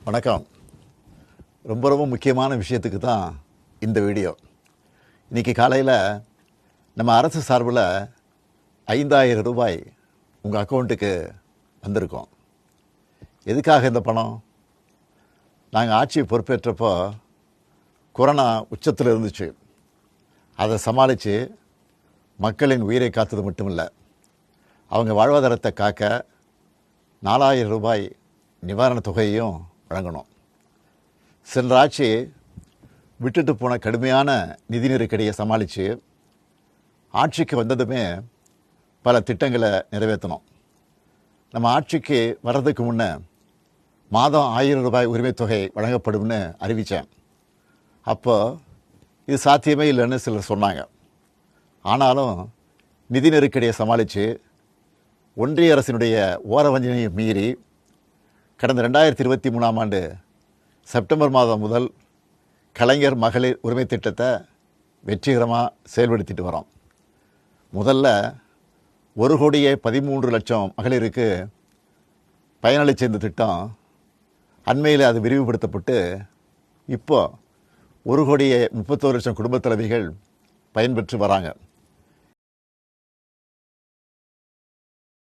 வணக்கம். ரொம்ப முக்கியமான விஷயத்துக்கு தான் இந்த வீடியோ. இன்றைக்கி காலையில் நம்ம அரசு சார்பில் 5,000 ரூபாய் உங்கள் அக்கௌண்ட்டுக்கு வந்திருக்கோம். எதுக்காக இந்த பணம்? நாங்கள் ஆட்சி பொறுப்பேற்றப்போ கொரோனா உச்சத்தில் இருந்துச்சு. அதை சமாளித்து மக்களின் உயிரை காத்தது மட்டும் இல்லை, அவங்க வாழ்வாதாரத்தை காக்க 4,000 ரூபாய் நிவாரணத் தொகையையும் வழங்கணும். சென்ற ஆட்சி விட்டுட்டு போன கடுமையான நிதி நெருக்கடியை சமாளித்து ஆட்சிக்கு வந்ததுமே பல திட்டங்களை நிறைவேற்றணும். நம்ம ஆட்சிக்கு வர்றதுக்கு முன்னே மாதம் 1,000 ரூபாய் உரிமைத் தொகை வழங்கப்படும்னு அறிவித்தேன். அப்போது இது சாத்தியமே இல்லைன்னு சிலர் சொன்னாங்க. ஆனாலும் நிதி நெருக்கடியை சமாளித்து ஒன்றிய அரசினுடைய ஓரவஞ்சனையை மீறி கடந்த 2023ஆம் ஆண்டு செப்டம்பர் மாதம் முதல் கலைஞர் மகளிர் உரிமை திட்டத்தை வெற்றிகரமாக செயல்படுத்திட்டு வரோம். முதல்ல 1,13,00,000 மகளிருக்கு பயனளித்த இந்த திட்டம் அண்மையில் அது விரிவுபடுத்தப்பட்டு இப்போ 1,31,00,000 குடும்பத் தலைவிகள் பயன்பெற்று வராங்க.